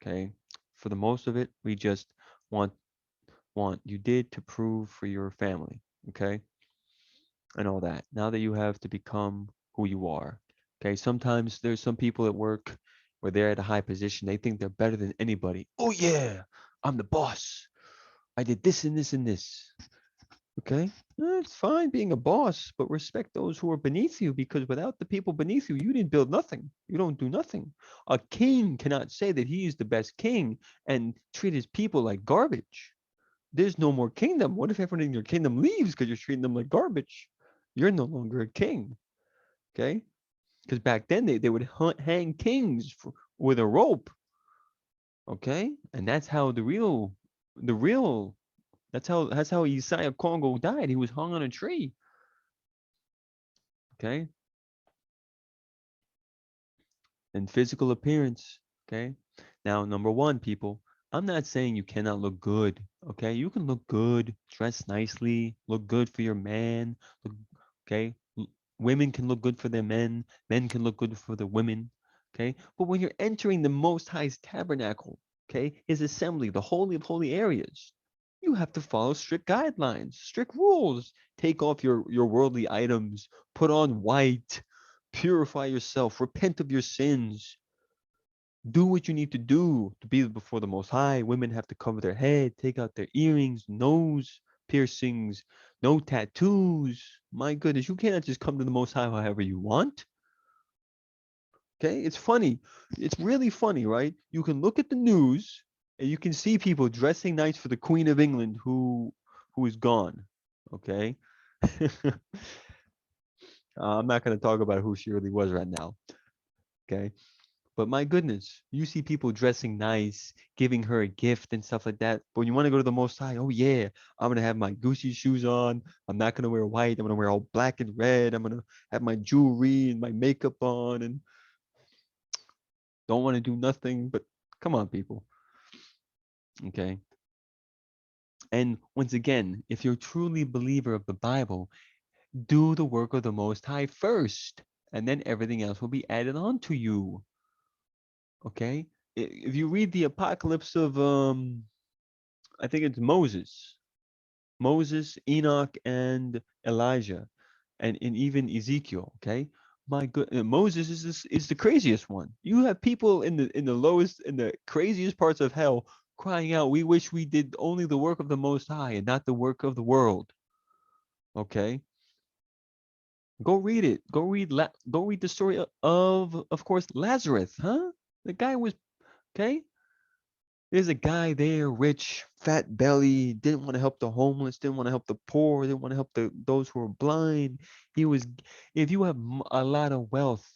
[SPEAKER 1] Okay, for the most of it, we just want you did to prove for your family, okay, and all that. Now that you have to become who you are, okay. Sometimes there's some people at work where they're at a high position, they think they're better than anybody. Oh yeah, I'm the boss. I did this and this and this. Okay, it's fine being a boss, but respect those who are beneath you, because without the people beneath you, you didn't build nothing. You don't do nothing. A king cannot say that he is the best king and treat his people like garbage. There's no more kingdom. What if everyone in your kingdom leaves because you're treating them like garbage? You're no longer a king. Okay? Because back then they would hang kings with a rope. Okay? And that's how the real, that's how Isaiah Congo died. He was hung on a tree. Okay? And physical appearance. Okay? Now, number one, people, I'm not saying you cannot look good. Okay? You can look good, dress nicely, look good for your man. Look, okay? Women can look good for their men can look good for the women. Okay? But when you're entering the Most High's tabernacle, okay, his assembly, the holy of holy areas, you have to follow strict guidelines, strict rules. Take off your worldly items, put on white, purify yourself, repent of your sins, do what you need to do to be before the Most High. Women have to cover their head, take out their earrings, nose piercings, no tattoos. My goodness, you cannot just come to the Most High however you want. Okay, it's funny. It's really funny, right? You can look at the news and you can see people dressing nice for the Queen of England who is gone. Okay. I'm not going to talk about who she really was right now. Okay. But my goodness, you see people dressing nice, giving her a gift and stuff like that. But when you want to go to the Most High, oh yeah, I'm gonna have my Gucci shoes on. I'm not gonna wear white. I'm gonna wear all black and red. I'm gonna have my jewelry and my makeup on, and don't want to do nothing. But come on, people. Okay. And once again, if you're truly a believer of the Bible, do the work of the Most High first, and then everything else will be added on to you. Okay. If you read the apocalypse of I think it's Moses, Enoch, and Elijah, and even Ezekiel. Okay, my good, Moses is the craziest one. You have people in the lowest, in the craziest parts of hell, crying out, "We wish we did only the work of the Most High and not the work of the world." Okay, go read it. Go read the story of course, Lazarus. Huh? The guy was okay. There's a guy there, rich, fat belly, didn't want to help the homeless, didn't want to help the poor, didn't want to help those who are blind. He was, if you have a lot of wealth,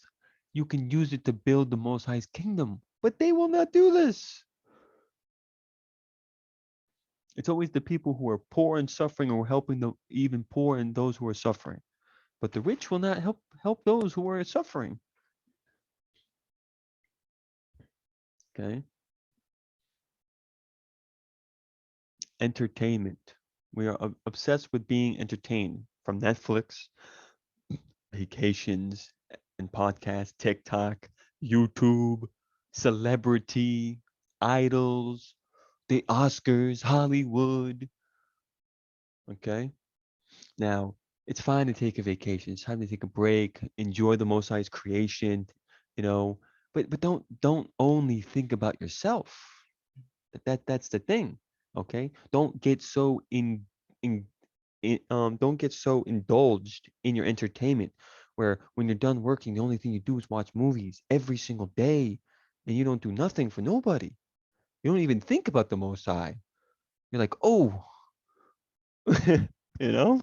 [SPEAKER 1] you can use it to build the Most High's kingdom. But they will not do this. It's always the people who are poor and suffering or helping the even poor and those who are suffering. But the rich will not help those who are suffering. Okay. Entertainment. We are obsessed with being entertained from Netflix, vacations and podcasts, TikTok, YouTube, celebrity, idols, the Oscars, Hollywood. Okay. Now, it's fine to take a vacation. It's time to take a break, enjoy the Most High's creation, you know, but don't only think about yourself. That's the thing. Okay. Don't get so in don't get so indulged in your entertainment where when you're done working, the only thing you do is watch movies every single day and you don't do nothing for nobody. You don't even think about the Most High. You're like, oh, you know,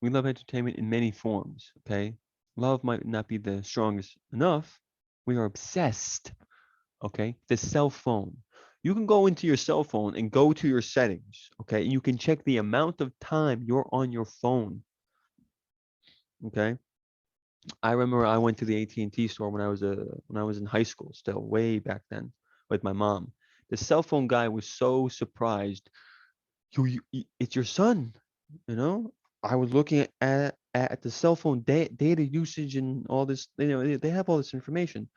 [SPEAKER 1] we love entertainment in many forms. Okay. Love might not be the strongest enough. We are obsessed. Okay. The cell phone. You can go into your cell phone and go to your settings. Okay. And you can check the amount of time you're on your phone. Okay. I remember I went to the AT&T store when I was in high school, still way back then, with my mom. The cell phone guy was so surprised. It's your son, you know. I was looking at the cell phone data usage and all this. You know, they have all this information.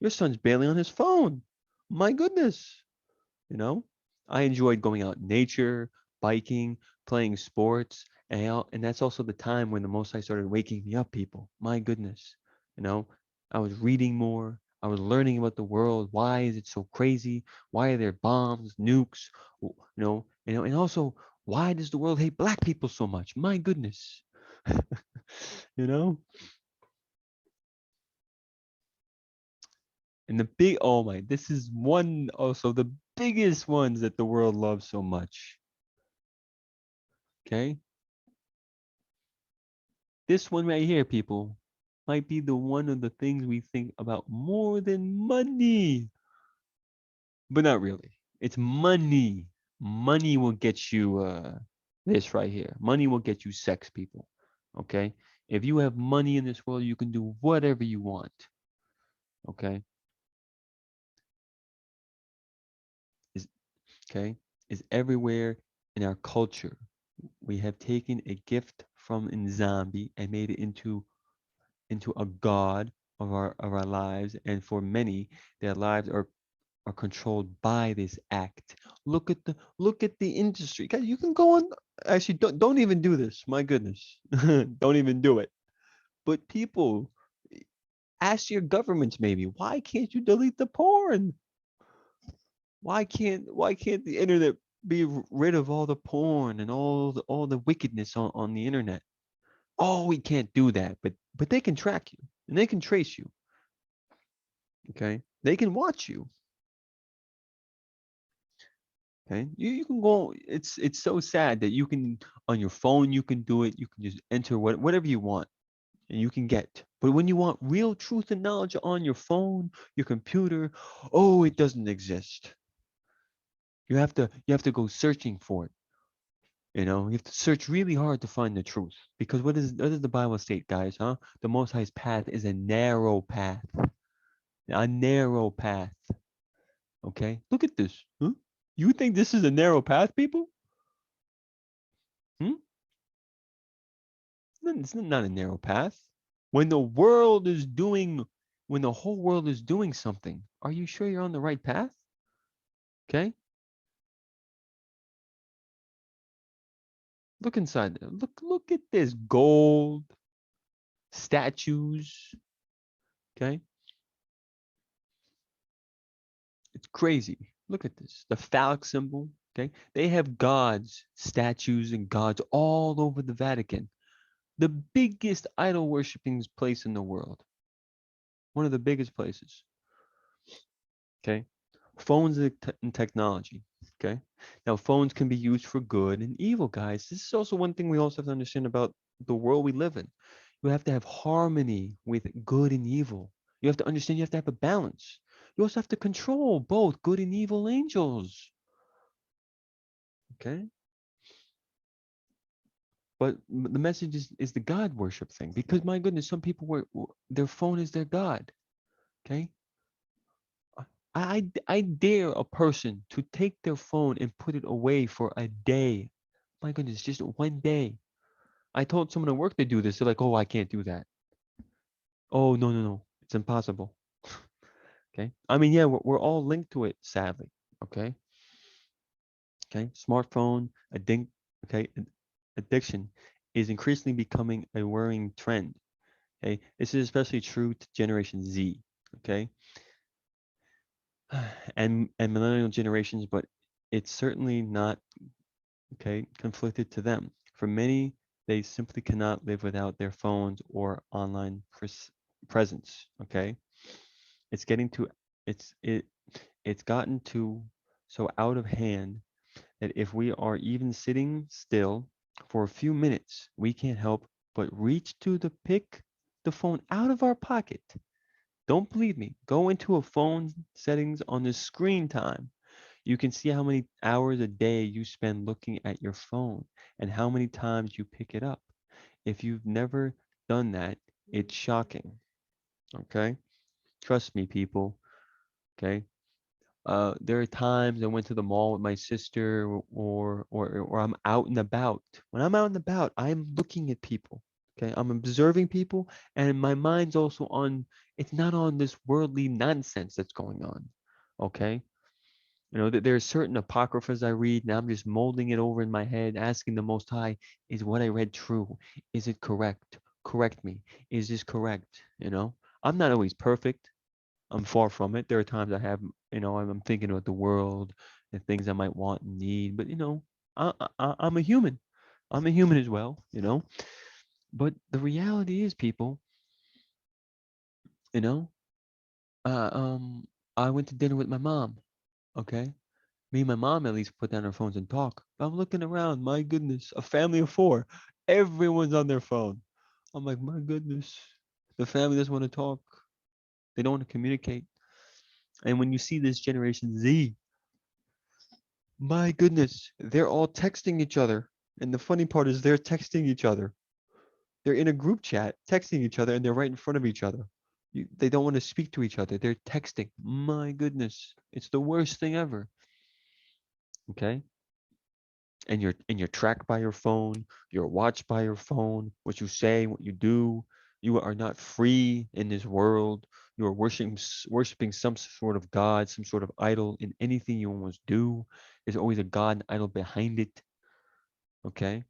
[SPEAKER 1] Your son's barely on his phone. My goodness, you know. I enjoyed going out in nature, biking, playing sports, and that's also the time when the Most High started waking me up, people. My goodness, you know, I was reading more. I was learning about the world. Why is it so crazy? Why are there bombs, nukes? And also, why does the world hate black people so much? My goodness, you know. And the big, oh my, this is one also the biggest ones that the world loves so much. Okay, this one right here, people, might be the one of the things we think about more than money, but not really. It's money. Money will get you this right here. Money will get you sex, people. Okay? If you have money in this world, you can do whatever you want. Okay? Is okay? Is everywhere in our culture. We have taken a gift from Nzambi and made it into a god of our lives, and for many, their lives are controlled by this act. Look at the industry. Guys, you can go on. Actually, don't even do this. My goodness, don't even do it. But people, ask your governments maybe. Why can't you delete the porn? Why can't the internet be rid of all the porn and all the wickedness on the internet? Oh, we can't do that, but they can track you and they can trace you. Okay, they can watch you. Okay, you can go. It's so sad that you can on your phone you can do it. You can just enter whatever you want and you can get. But when you want real truth and knowledge on your phone, your computer, oh, it doesn't exist. You have to go searching for it. You have to search really hard to find the truth. Because what does the Bible state, guys? Huh? The Most High's path is a narrow path. A narrow path. Okay, look at this. Huh? You think this is a narrow path, people? Hmm? It's not a narrow path. When the world is doing, when the whole world is doing something, are you sure you're on the right path? Okay, look inside there. Look at this gold statues. Okay, it's crazy. Look at this. The phallic symbol. Okay, they have gods, statues, and gods all over the Vatican, the biggest idol worshiping place in the world. One of the biggest places. Okay, phones and technology. Okay, now phones can be used for good and evil, guys. This is also one thing we also have to understand about the world we live in. You have to have harmony with good and evil. You have to understand you have to have a balance. You also have to control both good and evil angels. Okay, but the message is the God worship thing, because my goodness, some people were their phone is their God. Okay, I dare a person to take their phone and put it away for a day. My goodness, just one day. I told someone at work to do this. They're like, "Oh, I can't do that. Oh, no, no, no, it's impossible." Okay. I mean, yeah, we're all linked to it, sadly. Okay. Okay. Smartphone addict. Okay. Addiction is increasingly becoming a worrying trend. Okay. This is especially true to Generation Z. Okay. And millennial generations, but it's certainly not okay, conflicted to them. For many, they simply cannot live without their phones or online presence. Okay, it's getting to it's it it's gotten to so out of hand that if we are even sitting still for a few minutes, we can't help but reach to pick the phone out of our pocket. Don't believe me? Go into a phone settings on the screen time. You can see how many hours a day you spend looking at your phone and how many times you pick it up. If you've never done that, it's shocking. Okay? Trust me, people. Okay? There are times I went to the mall with my sister or I'm out and about. When I'm out and about, I'm looking at people. Okay? I'm observing people and my mind's also on it's not on this worldly nonsense that's going on. Okay? There are certain apocryphas I read, and I'm just molding it over in my head, asking the Most High, is what I read true? Is it correct? Correct me. Is this correct? I'm not always perfect. I'm far from it. There are times I have, I'm thinking about the world and things I might want and need, but I'm a human. I'm a human as well. But the reality is, people, you know, uh, um, I went to dinner with my mom. Okay, me and my mom at least put down our phones and talk. I'm looking around, my goodness, a family of four. Everyone's on their phone. I'm like, my goodness, the family doesn't want to talk. They don't want to communicate. And when you see this Generation Z, my goodness, they're all texting each other. And the funny part is they're texting each other. They're in a group chat texting each other and they're right in front of each other. They don't want to speak to each other. They're texting. My goodness, it's the worst thing ever. Okay. And you're tracked by your phone, you're watched by your phone, what you say, what you do. You are not free in this world. You are worshiping some sort of god, some sort of idol in anything you almost do. There's always a god and idol behind it. Okay.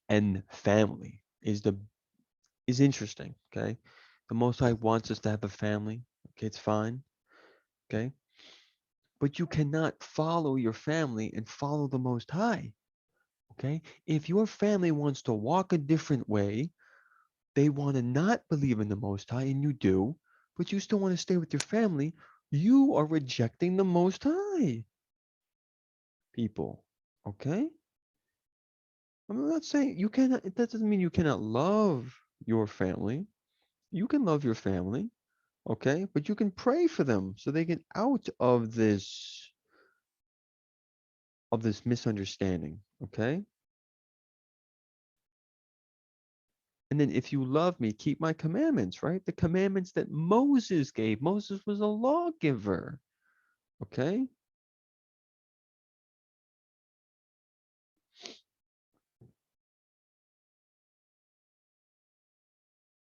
[SPEAKER 1] And family is interesting. Okay. The Most High wants us to have a family. Okay, it's fine. Okay. But you cannot follow your family and follow the Most High. Okay. If your family wants to walk a different way, they want to not believe in the Most High, and you do, but you still want to stay with your family, you are rejecting the Most High. people. Okay? I'm not saying you cannot, that doesn't mean you cannot love your family. You can love your family, okay? But you can pray for them so they get out of this misunderstanding, okay? And then if you love me, keep my commandments, right? The commandments that Moses gave. Moses was a lawgiver, okay?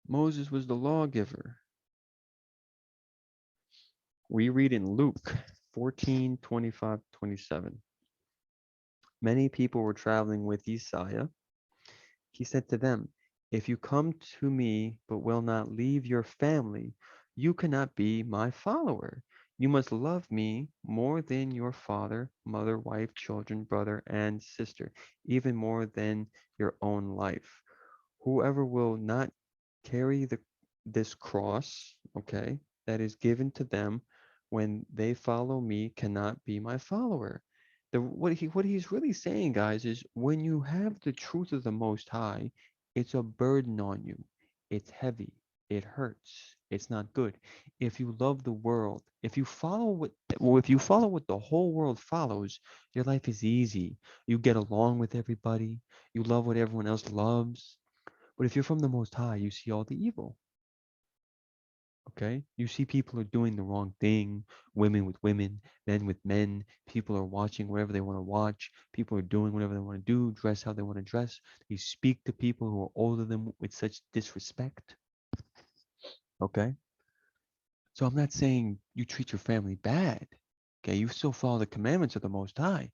[SPEAKER 1] Moses was the lawgiver. We read in Luke 14, 25, 27. Many people were traveling with Isaiah. He said to them, if you come to me but will not leave your family, you cannot be my follower. You must love me more than your father, mother, wife, children, brother, and sister, even more than your own life. Whoever will not carry this cross, okay, that is given to them when they follow me cannot be my follower. What he's really saying, guys, is when you have the truth of the Most High, it's a burden on you. It's heavy. It hurts. It's not good. If you love the world, if you follow what the whole world follows, your life is easy. You get along with everybody. You love what everyone else loves. But if you're from the Most High, you see all the evil. Okay? You see people are doing the wrong thing, women with women, men with men. People are watching whatever they want to watch. People are doing whatever they want to do, dress how they want to dress. They speak to people who are older than them with such disrespect. Okay? So I'm not saying you treat your family bad. Okay? You still follow the commandments of the Most High.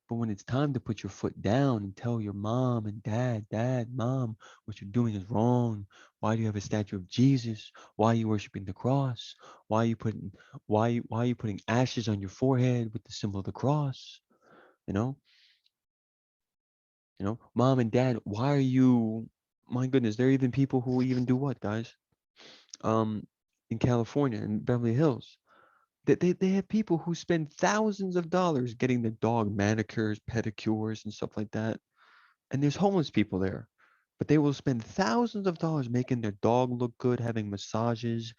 [SPEAKER 1] But when it's time to put your foot down and tell your mom and dad, mom, what you're doing is wrong. Why do you have a statue of Jesus? Why are you worshiping the cross? Why are you putting why are you putting ashes on your forehead with the symbol of the cross? You know, mom and dad, why are you my goodness, there are even people who even do what, guys? Um in California, in Beverly Hills. They have people who spend thousands of dollars getting their dog manicures, pedicures, and stuff like that. And there's homeless people there, but they will spend thousands of dollars making their dog look good, having massages,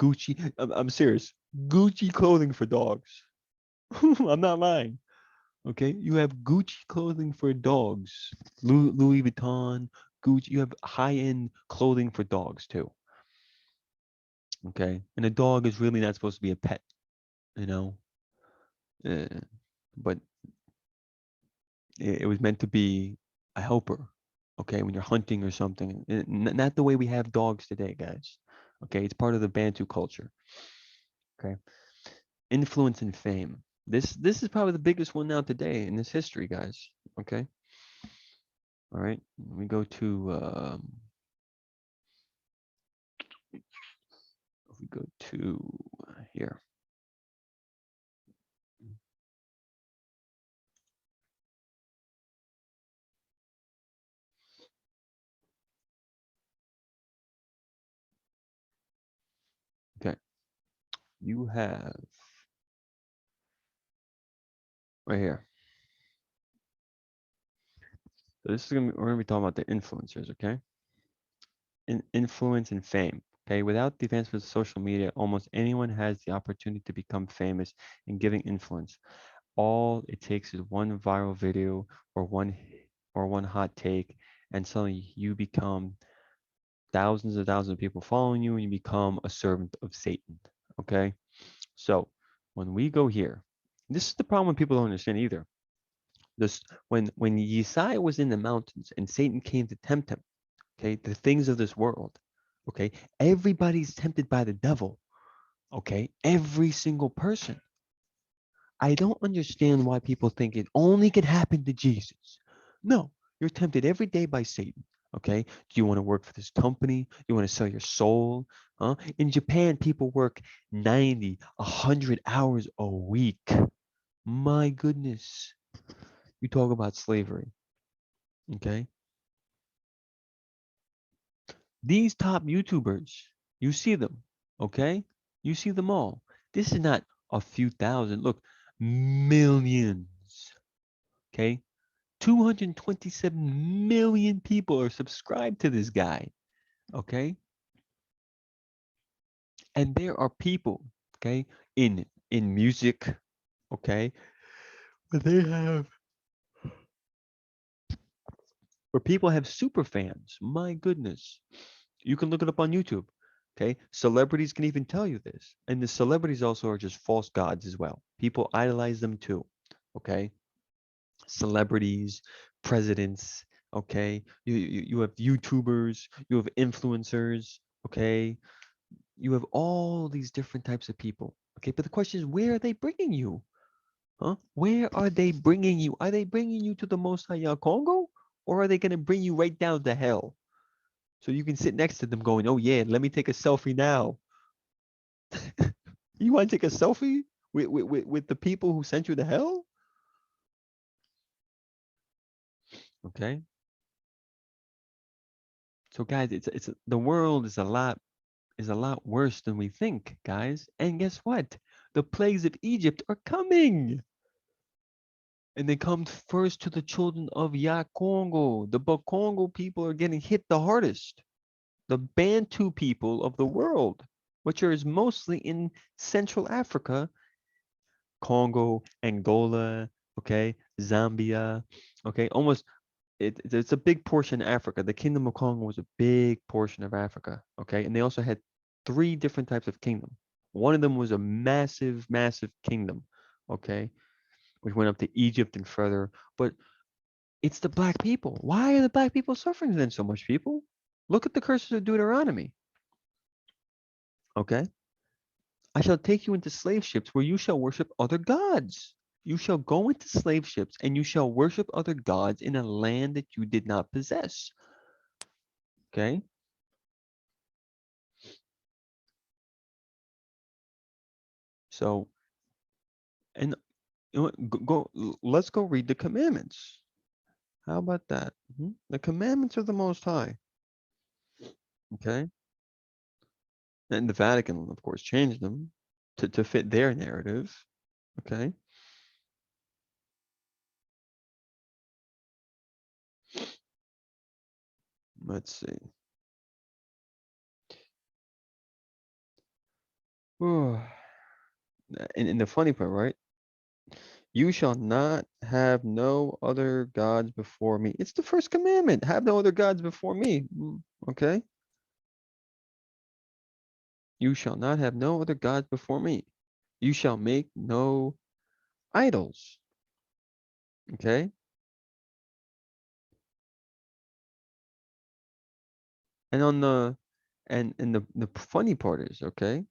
[SPEAKER 1] Gucci. I'm serious. Gucci clothing for dogs. I'm not lying. Okay, you have Gucci clothing for dogs, Louis Vuitton, Gucci. You have high-end clothing for dogs too. Okay, and a dog is really not supposed to be a pet, you know. Uh, but it was meant to be a helper, okay, when you're hunting or something. Not the way we have dogs today, guys. Okay, it's part of the Bantu culture. Okay, influence and fame. This is probably the biggest one now today in this history, guys. Okay, all right. We go to we go to here. Okay, you have right here. So this is we're gonna be talking about the influencers. Okay, influence and fame. Okay, without the advancements of social media, almost anyone has the opportunity to become famous and giving influence. All it takes is one viral video or one hot take, and suddenly you become thousands of people following you, and you become a servant of Satan. Okay, so when we go here, this is the problem when people don't understand either. This when Yesaiah was in the mountains and Satan came to tempt him, okay, the things of this world, okay, everybody's tempted by the devil, okay, every single person. I don't understand why people think it only could happen to Jesus. No, you're tempted every day by Satan. Okay. Do you want to work for this company? You want to sell your soul? Huh? In Japan, people work 90, 100 hours a week. My goodness. You talk about slavery. Okay. These top YouTubers, you see them. Okay. You see them all. This is not a few thousand. Look, millions. Okay, 227 million people are subscribed to this guy. Okay, and there are people, okay, in music, okay, but they have where people have super fans. My goodness. You can look it up on YouTube. Okay. Celebrities can even tell you this. And the celebrities also are just false gods as well. People idolize them too. Okay. Celebrities, presidents. Okay. You have YouTubers, you have influencers. Okay. You have all these different types of people. Okay. But the question is, where are they bringing you? Huh? Where are they bringing you? Are they bringing you to the Most High Congo? Or are they going to bring you right down to hell? So you can sit next to them going, oh, yeah, let me take a selfie now. You want to take a selfie with the people who sent you to hell? Okay. So guys, it's the world is a lot worse than we think, guys. And guess what? The plagues of Egypt are coming. And they come first to the children of Yakongo. The Bakongo people are getting hit the hardest. The Bantu people of the world, which is mostly in Central Africa, Congo, Angola, okay, Zambia, okay, almost it's a big portion of Africa. The Kingdom of Congo was a big portion of Africa, okay, and they also had three different types of kingdom. One of them was a massive, massive kingdom, okay, which went up to Egypt and further. But it's the black people. Why are the black people suffering then so much, people? Look at the curses of Deuteronomy, okay? I shall take you into slave ships where you shall worship other gods. You shall go into slave ships and you shall worship other gods in a land that you did not possess. Okay? So, and you know what, let's go read the commandments. How about that? The commandments of the Most High. Okay? And the Vatican, of course, changed them to fit their narrative. Okay? Let's see. And the funny part, right? You shall not have no other gods before me. It's the first commandment. Have no other gods before me. Okay? You shall not have no other gods before me. You shall make no idols. Okay? And on the and the funny part is, okay,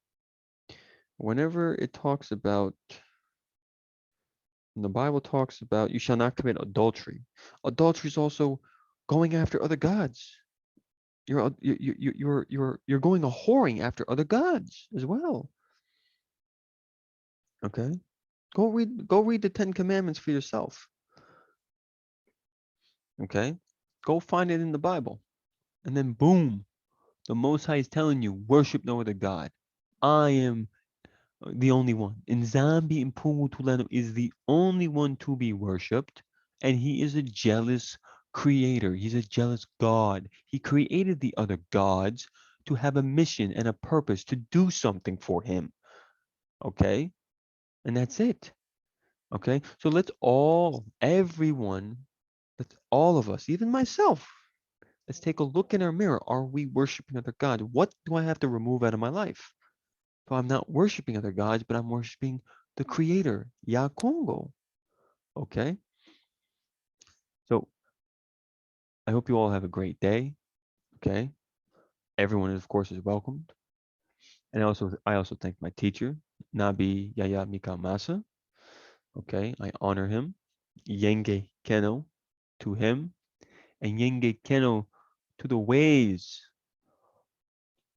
[SPEAKER 1] whenever it talks about when the Bible talks about you shall not commit adultery. Adultery is also going after other gods. You're going a whoring after other gods as well. Okay? Go read the 10 commandments for yourself. Okay? Go find it in the Bible. And then boom, the Most High is telling you, worship no other God. I am the only one. Nzambi Mpungu Tulano is the only one to be worshipped, and he is a jealous creator. He's a jealous God. He created the other gods to have a mission and a purpose to do something for him. Okay? And that's it. Okay? So let's all of us, even myself, let's take a look in our mirror. Are we worshiping other gods? What do I have to remove out of my life? So I'm not worshiping other gods, but I'm worshiping the creator, Yah Kongo. Okay? So I hope you all have a great day. Okay? Everyone, of course, is welcomed. And I also thank my teacher, Nabi Yaya Mikamasa. Okay? I honor him. Yenge Keno to him. And Yenge Keno to the ways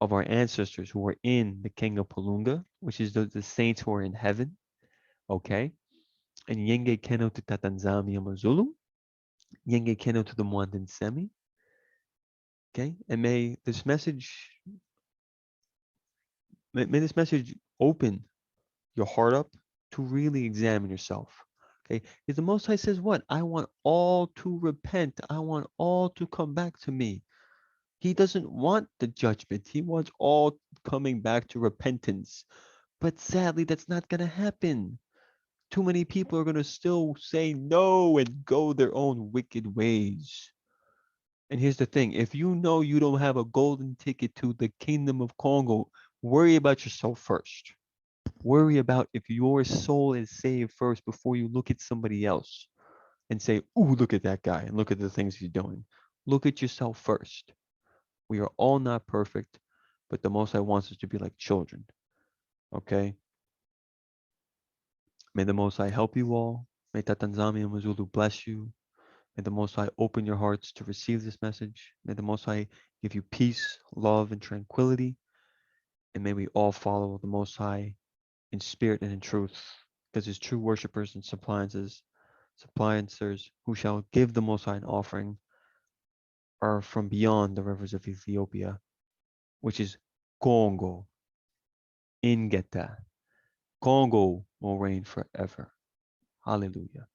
[SPEAKER 1] of our ancestors who were in the King of Palunga, which is the saints who are in heaven. Okay? And Yenge Keno to Tatanzami Amazulu. Yenge Keno to the Mwandan Semi. Okay? And may this message open your heart up to really examine yourself, Okay, because the Most High says what? I want all to repent. I want all to come back to me. He doesn't want the judgment. He wants all coming back to repentance. But sadly, that's not going to happen. Too many people are going to still say no and go their own wicked ways. And here's the thing, if you know you don't have a golden ticket to the Kingdom of Congo, worry about yourself first. Worry about if your soul is saved first before you look at somebody else and say, ooh, look at that guy and look at the things he's doing. Look at yourself first. We are all not perfect, but the Most High wants us to be like children. Okay? May the Most High help you all. May Tatanzami and Mazulu bless you. May the Most High open your hearts to receive this message. May the Most High give you peace, love, and tranquility. And may we all follow the Most High in spirit and in truth, because his true worshippers and supplicanters who shall give the Most High an offering are from beyond the rivers of Ethiopia, which is Congo, Ingeta. Congo will reign forever. Hallelujah.